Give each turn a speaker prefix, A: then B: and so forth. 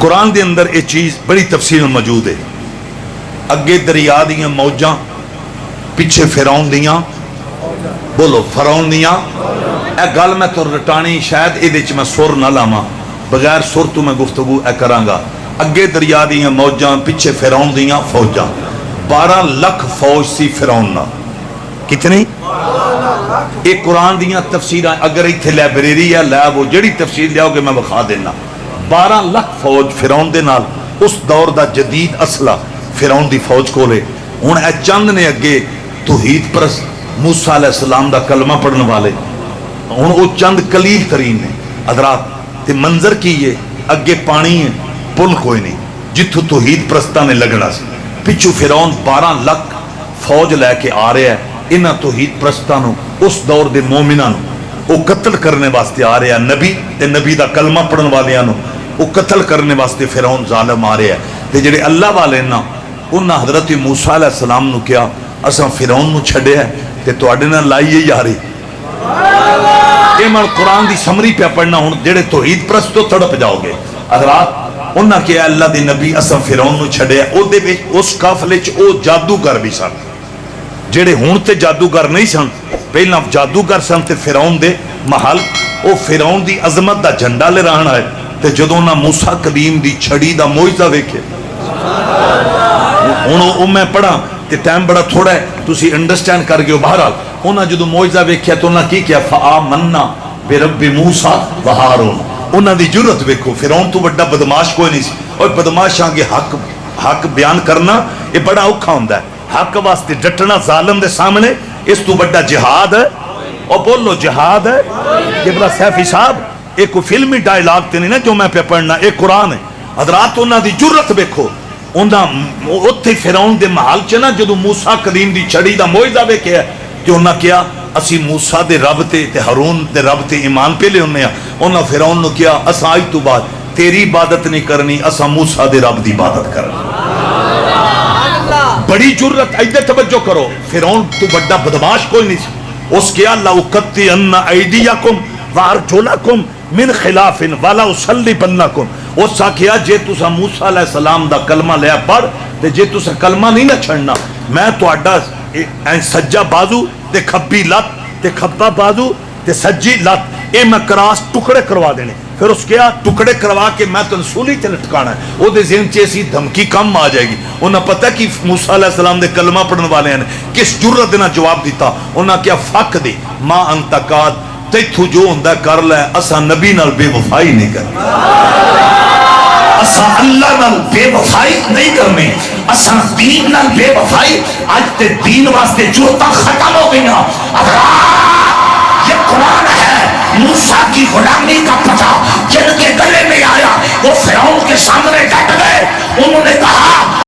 A: قرآن دے اندر یہ چیز بڑی تفصیل موجود ہے. اگے دریا دیاں موجاں، پیچھے فرعون دیاں، بولو فرعون دیاں. اے گل میں تو رٹانی شاید یہ میں سر نہ لاواں، بغیر سر تو میں گفتگو اے کراں گا. اگے دریا دیاں موجاں، پیچھے فرعون دیاں فوجاں. 12 لکھ فوج سی فرعون نہ. کتنی؟ یہ قرآن دیاں تفسیراں. اگر ایتھے لائبریری ہے لے وہ جڑی تفسیر لیاؤ گے میں بخا دینا. 12 لکھ فوج فرعون دے نال. اس دور دا جدید اسلحہ فرعون دی فوج کو لے. ہن اے چند نے اگے توحید پرست موسیٰ علیہ السلام دا کلمہ پڑھنے والے، ہن وہ چند قلیل ترین نے حضرات. تے منظر کی یہ اگے پانی ہے، پل کوئی نہیں جتھوں توحید پرستاں نے لگنا سی. پچھو فرعون 12 لکھ فوج لے کے آ رہا ہے. انہاں توحید پرستاں نو، اس دور دے مومناں نو وہ قتل کرنے واسطے آ رہا ہے. نبی تے نبی دا کلمہ پڑھن والیاں نو وہ قتل کرنے واسطے فرعون ظالم آ رہا ہے. تے جڑے اللہ والے نا انہاں حضرت موسیٰ علیہ السلام نو کیا اساں فرعون نو چھڈیا ہے تے تواڈے نال لائیے یاری. اے میں قرآن دی سمری پہ پڑھنا ہوں. جڑے توحید پرست تو تڑپ جاؤ گے حضرات. انہاں کیا اللہ دی نبی اساں فرعون نو چھڈیا. او دے وچ اس قافلے چ او جادوگر بھی سن جڑے ہون تے جادوگر نہیں سن. پہلا جادوگر سن تے فرعون دے محل او فرعون دی عظمت دا جھنڈا لے رہنا ہے. تے جدوں نہ موسیٰ کلیم دی چھڑی دا معجزہ ویکھے. ہن او میں پڑھا تے ٹائم بڑا تھوڑا ہے تسی انڈرسٹینڈ کر گئے. بہرحال انہاں جدوں معجزہ ویکھیا تو انہاں کی کیا فآمنا برب موسیٰ و ہارون. انہاں دی جرت ویکھو. فرعون تو بڑا بدماش کوئی نہیں سی. اور بدماشاں کے حق بیان کرنا یہ بڑا اوکھا ہوندا ہے. حق واسطے ڈٹنا ظالم دے سامنے اس تو بڑا جہاد ہے. اور بولو جہاد ہے. قبلہ سیفی صاحب ایک فلمی ڈائلاگ تے نہیں نا جو میں پہ پڑھنا، ایک قرآن ہے حضرات. انہاں دی جرت ویکھو. انہاں اوتھے فرعون دے محل چ نا جدوں موسیٰ کلیم دی چھڑی دا معجزہ ویکھیا تے انہاں کیا اسی موسیٰ دے رب تے ہارون دے رب تے ایمان پہ لے ہونے ہیں. انہاں فرعون نو کیا اساں اج تو بعد تیری عبادت نہیں کرنی، اساں موسیٰ دے رب دی عبادت کرنی. بڑی جرت. ادھر توجہ کرو. فرعون تو بڑا بدماش کوئی نہیں سی. اس کیا لَأُقَطِّعَنَّ أَيْدِيَكُمْ وَأَرْجُلَكُمْ مِنْ خِلَافٍ وَلَأُصَلِّبَنَّكُمْ. اس سا کیا جے تسا موسیٰ علیہ السلام دا کلمہ لیا پڑھ تے جے تسا کلمہ نہیں نہ چھڑنا میں تو اڈا سجا بازو تے کھبی لت تے کھبا بازو تے سجی لت اے میں کراس ٹکڑے کروا دینے. پھر اس کیا ٹکڑے کروا کے میں تو سولی تے لٹکانا ہے. وہ دے ذہن چیسی دھمکی کم آ جائے گی. انہاں پتہ کہ موسیٰ علیہ السلام دے کلمہ پڑھنے والے ہیں کس جرت دینا جواب دیتا. انہاں کیا فق دے ما انتقاد تیتھو جو ہوندہ کر لے. اساں نبی نال بے وفائی نہیں کرنی، اساں اللہ نال بے وفائی نہیں کرنی، اساں دین نال بے وفائی. آج تے دین واسطے جرتاں ختم ہو گئی ہیں. یہ قرآن ہے موسیٰ کی غلامی کا پتہ.